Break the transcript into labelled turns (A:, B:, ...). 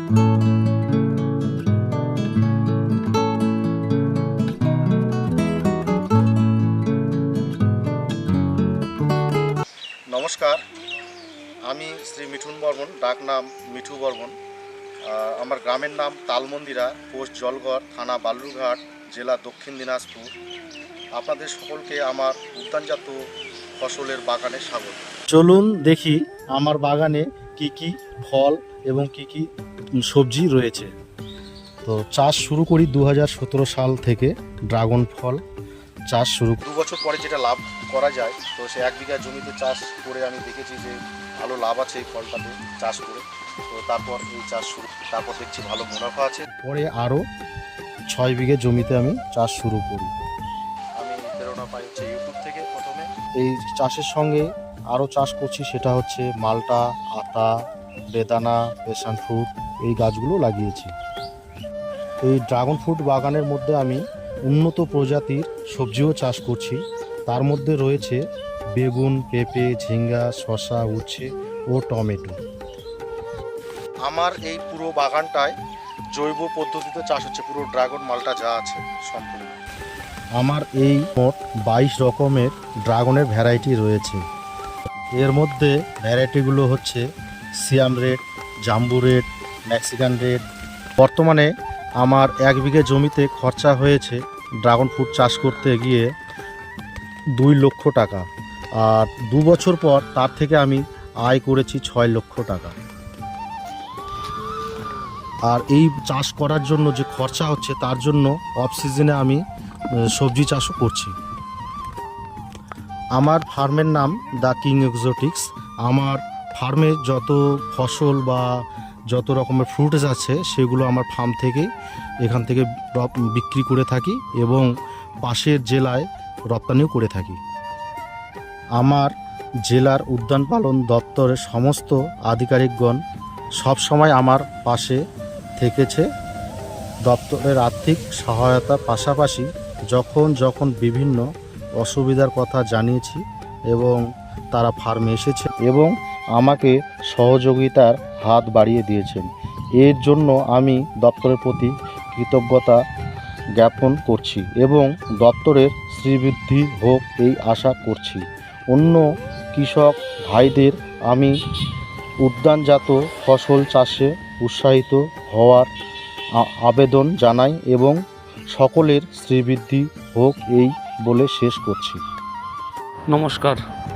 A: নমস্কার, আমি শ্রী মিঠুন বর্মন, ডাক নাম মিঠু বর্মন। আমার গ্রামের নাম তালমন্দিরা, পোস্ট জলঘর, থানা বালুরঘাট, জেলা দক্ষিণ দিনাজপুর। আপনাদের সকলকে আমার উদ্যানজাত ফসলের বাগানে স্বাগত। চলুন দেখি আমার বাগানে কি কি ফল এবং কি কি সবজি রয়েছে। তো চাষ শুরু করি 2017 সাল থেকে। ড্রাগন ফল চাষ শুরু 2 বছর পরে যেটা লাভ করা যায়, তো সে 1 বিঘা জমিতে চাষ করে আমি দেখেছি যে ভালো লাভ আছে এই ফলটাতে চাষ করে। তো তারপর এই চাষ শুরু, তারপর দেখছি ভালো মুনাফা আছে। পরে আরও 6 বিঘে জমিতে আমি চাষ শুরু করি। আমি প্রেরণা পাই হচ্ছে ইউটিউব থেকে। প্রথমে এই চাষের সঙ্গে আরও চাষ করছি, সেটা হচ্ছে মালটা, আতা, বেদানা, প্যাশন ফ্রুট, এই গাছগুলো লাগিয়েছি। এই ড্রাগন ফ্রুট বাগানের মধ্যে আমি উন্নত প্রজাতির সবজিও চাষ করছি। তার মধ্যে রয়েছে বেগুন, পেঁপে, ঝিঙ্গা, শসা, উচ্ছে ও টমেটো। আমার এই পুরো বাগানটায় জৈব পদ্ধতিতে চাষ হচ্ছে, পুরো ড্রাগন মালটা যা আছে সম্পূর্ণ। আমার এই মোট 22 রকমের ড্রাগনের ভ্যারাইটি রয়েছে। এর মধ্যে ভ্যারাইটিগুলো হচ্ছে সিয়াম রেড, জাম্বু রেড, মেক্সিকান রেড। বর্তমানে আমার 1 বিঘে জমিতে খরচা হয়েছে ড্রাগন ফ্রুট চাষ করতে গিয়ে 2 লক্ষ টাকা, আর 2 বছর পর তার থেকে আমি আয় করেছি 6 লক্ষ টাকা। আর এই চাষ করার জন্য যে খরচা হচ্ছে, তার জন্য অফ সিজনে আমি সবজি চাষও করছি। আমার ফার্মের নাম দ্য কিং এক্সোটিক্স। আমার ফার্মে যত ফসল বা যত রকমের ফ্রুটস আছে, সেগুলো আমার ফার্ম থেকেই এখান থেকে বিক্রি করে থাকি এবং পাশের জেলায় রপ্তানিও করে থাকি। আমার জেলার উদ্যান পালন দপ্তরের সমস্ত আধিকারিকগণ সবসময় আমার পাশে থেকেছে। দপ্তরের আর্থিক সহায়তার পাশাপাশি যখন বিভিন্ন অসুবিধার কথা জানিয়েছি এবং তারা ফার্মে এসেছে এবং আমাকে সহযোগিতার হাত বাড়িয়ে দিয়েছেন। এর জন্য আমি দপ্তরের প্রতি কৃতজ্ঞতা জ্ঞাপন করছি এবং দপ্তরের শ্রীবৃদ্ধি হোক এই আশা করছি। অন্য কৃষক ভাইদের আমি উদ্যানজাত ফসল চাষে উৎসাহিত হওয়ার আবেদন জানাই এবং সকলের শ্রীবৃদ্ধি হোক এই বলে শেষ করছি।
B: নমস্কার।